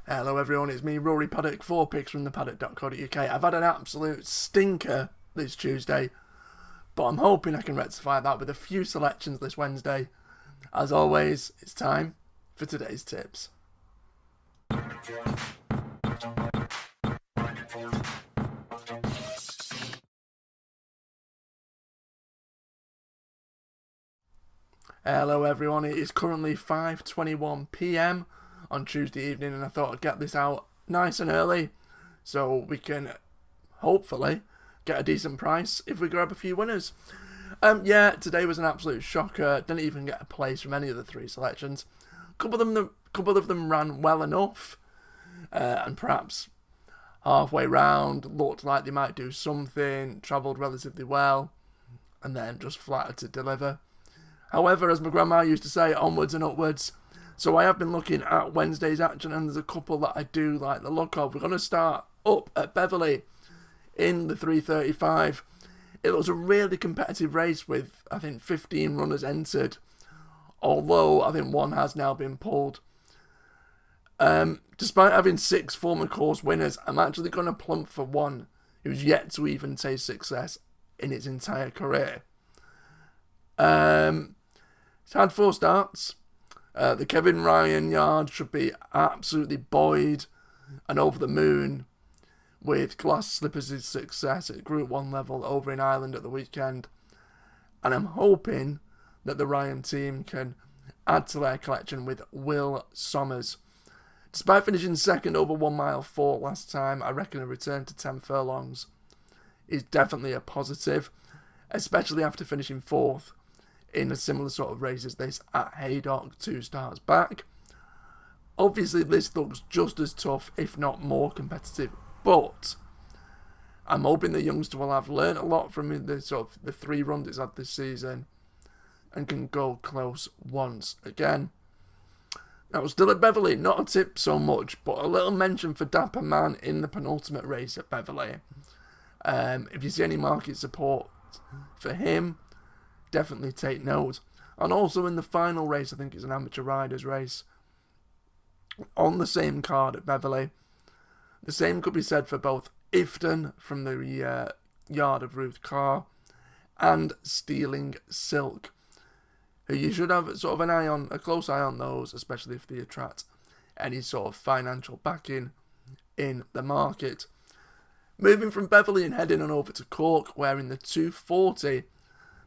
Hello everyone, it's me, Rory Paddock, 4 picks from thepaddock.co.uk. I've had an absolute stinker this Tuesday, but I'm hoping I can rectify that with a few selections this Wednesday. As always, it's time for today's tips. Hello everyone, it is currently 5:21 PM on Tuesday evening, and I thought I'd get this out nice and early so we can hopefully get a decent price if we grab a few winners. Today was an absolute shocker. Didn't even get a place from any of the 3 selections. A couple of them ran well enough, and perhaps halfway round looked like they might do something, travelled relatively well, and then just flattered to deliver. However, as my grandma used to say, onwards and upwards. So I have been looking at Wednesday's action, and there's a couple that I do like the look of. We're going to start up at Beverley in the 3:35. It was a really competitive race with, I think, 15 runners entered, although I think one has now been pulled. Despite having 6 former course winners, I'm actually going to plump for one who's yet to even taste success in its entire career. It's had 4 starts. The Kevin Ryan yard should be absolutely buoyed and over the moon with Glass Slippers' success at Group 1 level over in Ireland at the weekend. And I'm hoping that the Ryan team can add to their collection with Will Sommers. Despite finishing second over 1 mile 4 last time, I reckon a return to 10 furlongs is definitely a positive, especially after finishing 4th in a similar sort of race as this at Haydock 2 starts back. Obviously this looks just as tough, if not more competitive, but I'm hoping the youngster will have learnt a lot from the 3 runs it's had this season and can go close once again. Now, still at Beverley, not a tip so much, but a little mention for Dapper Man in the penultimate race at Beverley. If you see any market support for him, definitely take note. And also in the final race, I think it's an amateur riders race, on the same card at Beverley. The same could be said for both Ifton from the yard of Ruth Carr and Stealing Silk, who you should have sort of a close eye on those, especially if they attract any sort of financial backing in the market. Moving from Beverley and heading on over to Cork, wearing the 240.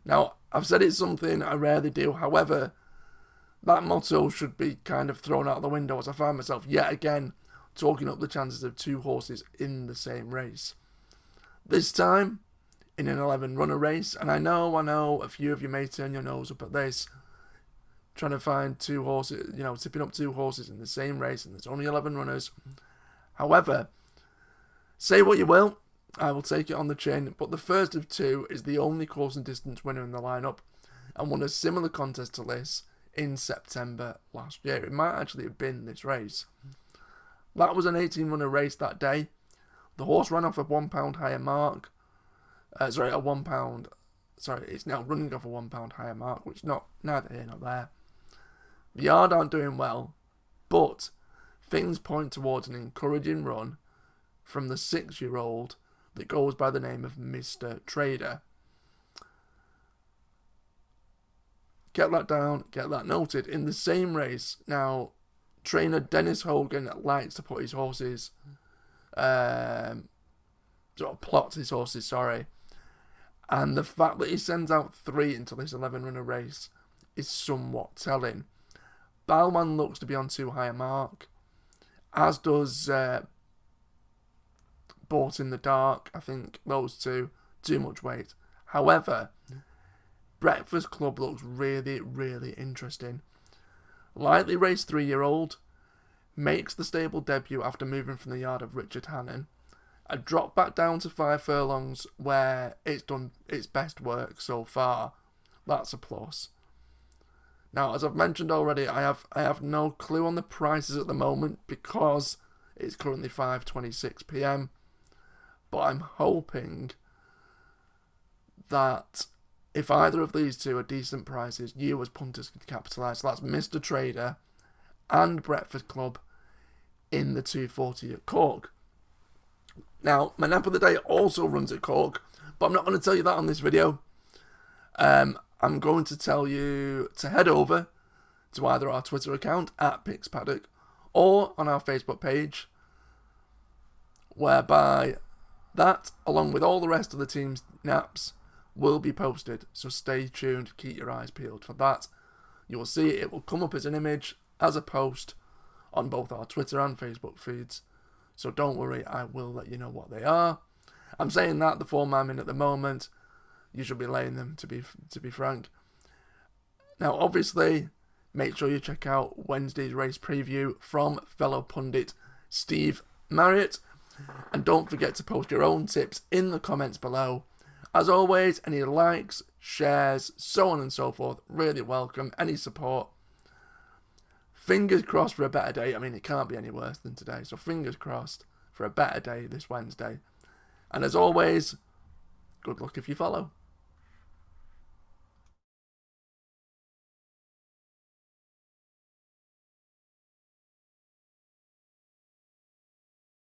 Now, I've said it's something I rarely do, however, that motto should be kind of thrown out the window as I find myself yet again talking up the chances of 2 horses in the same race. This time, in an 11-runner race, and I know a few of you may turn your nose up at this, trying to find 2 horses, tipping up 2 horses in the same race, and there's only 11 runners. However, say what you will, I will take it on the chin, but the first of 2 is the only course and distance winner in the lineup, and won a similar contest to this in September last year. It might actually have been this race. That was an 18-runner race that day. The horse ran off a £1 higher mark. It's now running off a £1 higher mark, which neither here nor there. The yard aren't doing well, but things point towards an encouraging run from the 6-year-old that goes by the name of Mr. Trader. Get that down, get that noted. In the same race, now, trainer Dennis Hogan likes to put his horses, plots his horses, sorry. And the fact that he sends out 3 into this 11-runner race is somewhat telling. Balman looks to be on too high a mark, as does Bought in the Dark. I think those 2, too much weight. However, Breakfast Club looks really, really interesting. Lightly raced 3-year-old, makes the stable debut after moving from the yard of Richard Hannon. A drop back down to 5 furlongs where it's done its best work so far. That's a plus. Now, as I've mentioned already, I have no clue on the prices at the moment because it's currently 5:26 PM. But I'm hoping that if either of these 2 are decent prices, you as punters could capitalise. So that's Mr. Trader and Breakfast Club in the 240 at Cork. Now, my nap of the day also runs at Cork, but I'm not going to tell you that on this video. I'm going to tell you to head over to either our Twitter account at PixPaddock or on our Facebook page, whereby that, along with all the rest of the team's naps, will be posted. So stay tuned, keep your eyes peeled for that. You will see it will come up as an image, as a post, on both our Twitter and Facebook feeds. So don't worry, I will let you know what they are. I'm saying that the form I'm in at the moment, you should be laying them, to be frank. Now, obviously, make sure you check out Wednesday's race preview from fellow pundit Steve Marriott. And don't forget to post your own tips in the comments below. As always, any likes, shares, so on and so forth, really welcome. Any support. Fingers crossed for a better day. I mean, it can't be any worse than today. So fingers crossed for a better day this Wednesday. And as always, good luck if you follow.